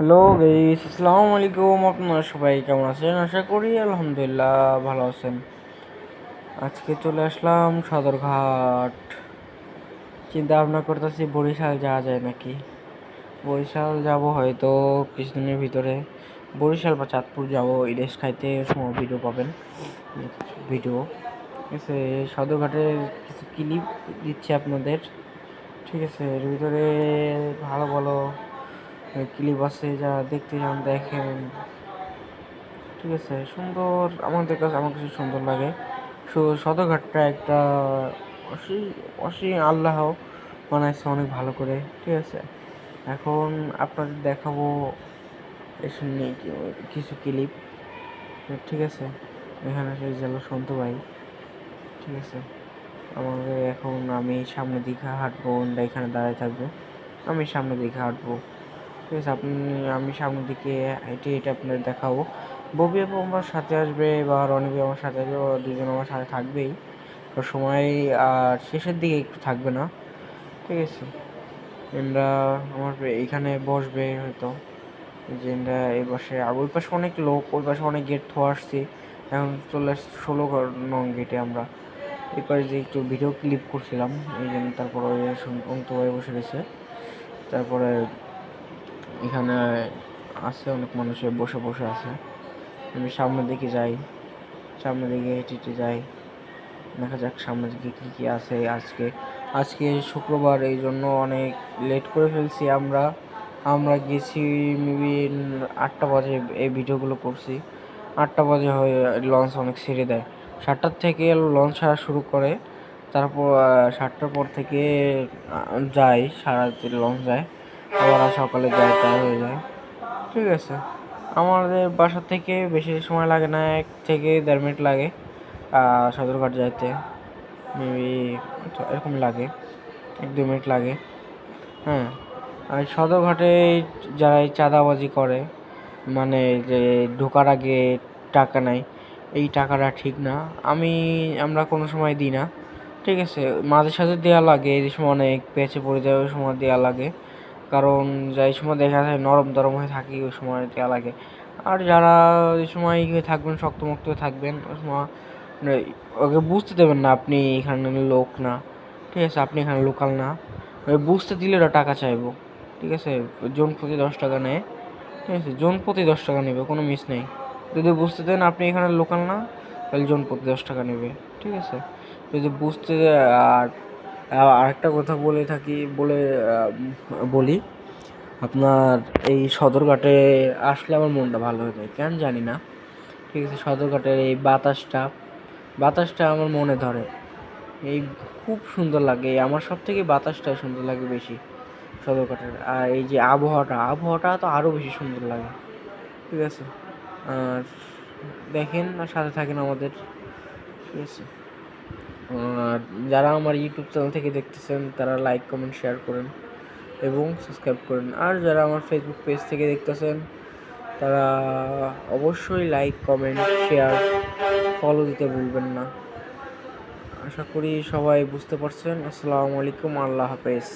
Hello guys, আসসালামু আলাইকুম। আপনারা সবাই কেমন আছেন? আশা করি আলহামদুলিল্লাহ ভালো আছেন। আজকে চলে আসলাম সদরঘাট। চিন্তা ভাবনা করতেছি বরিশাল যাওয়া যায় নাকি। বরিশাল যাব হয়তো কিছুদিনের ভিতরে। বরিশাল বা চাঁদপুর যাব ইলিশ খাইতে, সময় ভিডিও পাবেন। ভিডিও ঠিক আছে, সদরঘাটের কিছু ক্লিপ দিচ্ছি আপনাদের। ঠিক আছে, এর ভিতরে ভালো ভালো ক্লিপ আছে, যা দেখতে চান দেখেন। ঠিক আছে, সুন্দর। আমার কাছে সুন্দর লাগে। সদরঘাটটা একটা আল্লাহ বানাইছে অনেক ভালো করে। ঠিক আছে, এখন আপনাদের দেখাবো কিছু ক্লিপ। ঠিক আছে, এখানে সেই জেলা সন্তু ভাই। ঠিক আছে, আমাদের এখন আমি সামনের দিকে হাঁটবো, এখানে দাঁড়ায় থাকবে, আমি সামনের দিকে হাঁটবো। ঠিক আছে, আমি সামনের দিকে হেঁটে হেঁটে আপনাদের দেখাবো। ববি আপু আমার সাথে আসবে বা রনিবি আমার সাথে আসবে, ওরা দুজন আমার সাথে থাকবেই সময়। আর শেষের দিকে একটু থাকবে না। ঠিক আছে, এরা আমার এইখানে বসবে হয়তো। যে এরা এই পাশে, আর ওই পাশে অনেক লোক, ওই পাশে অনেক গেট থোয়া আসছি। এখন চলে আসছি 16 নং গেটে আমরা। এই পাশে যে একটু ভিডিও ক্লিপ করছিলাম এই জন্য, তারপরে ওই অন্ত হয়ে বসে রয়েছে। তারপরে এখানে আছে অনেক মানুষ বসে বসে আছে। আমি সামনের দিকে যাই, সামনের দিকে হেঁটে হেঁটে যাই, দেখা যাক সামনের দিকে কী কী আছে। আজকে শুক্রবার, এই জন্য অনেক লেট করে ফেলছি আমরা গেছি মেবি 8টা বাজে এই ভিডিওগুলো করছি। 8টা বাজে হয়ে লঞ্চ অনেক ছেড়ে দেয়। 7টার থেকে লঞ্চ ছাড়া শুরু করে, তারপর 7টার পর থেকে যায়, সারা লঞ্চ যায়, আবার সকালে যায়, তাই হয়ে যায়। ঠিক আছে, আমাদের বাসা থেকে বেশি সময় লাগে না, 1 থেকে 1.5 মিনিট লাগে সদরঘাট যাইতে। মেবি এরকম লাগে, 1-2 মিনিট লাগে। হ্যাঁ, আর সদরঘাটে যারা এই চাঁদাবাজি করে, মানে যে ঢোকার আগে টাকা নেয়, এই টাকাটা ঠিক না। আমরা কোনো সময় দিই না। ঠিক আছে, মাঝে সাঝে দেওয়া লাগে, এই সময় অনেক পেঁচে পড়ে যায়, ওই সময় দেওয়া লাগে। কারণ যাই সময় দেখা যায় নরম দরম হয়ে থাকি, ওই সময় দেওয়া লাগে। আর যারা ওই সময় থাকবেন, শক্তমুক্ত হয়ে থাকবেন, ওই সময় মানে ওকে বুঝতে দেবেন না আপনি এখানে লোক না। ঠিক আছে, আপনি এখানে লোকাল না, বুঝতে দিলে ওরা টাকা চাইবো। ঠিক আছে, জন প্রতি 10 টাকা নেয়। ঠিক আছে, জন প্রতি 10 টাকা নেবে, কোনো মিস নেই। যদি বুঝতে দেন আপনি এখানে লোকাল না, তাহলে জন প্রতি 10 টাকা নেবে। ঠিক আছে, যদি বুঝতে। আর আরেকটা কথা বলি, আপনার এই সদরঘাটে আসলে আমার মনটা ভালো হয়ে যায়, কেন জানি না। ঠিক আছে, সদরঘাটের এই বাতাসটা আমার মনে ধরে। এই খুব সুন্দর লাগে, আমার সব থেকে বাতাসটাই সুন্দর লাগে বেশি সদরঘাটের। আর এই যে আবহাওয়াটা তো আরও বেশি সুন্দর লাগে। ঠিক আছে, আর দেখেন আর সাথে থাকেন আমাদের। ঠিক আছে, আর যারা আমার ইউটিউব চ্যানেল থেকে দেখতেছেন তারা লাইক কমেন্ট শেয়ার করেন এবং সাবস্ক্রাইব করেন। আর যারা আমার ফেসবুক পেজ থেকে দেখতেছেন তারা অবশ্যই লাইক কমেন্ট শেয়ার ফলো দিতে ভুলবেন না। আশা করি সবাই বুঝতে পারছেন। আসসালামু আলাইকুম, আল্লাহ হাফেজ।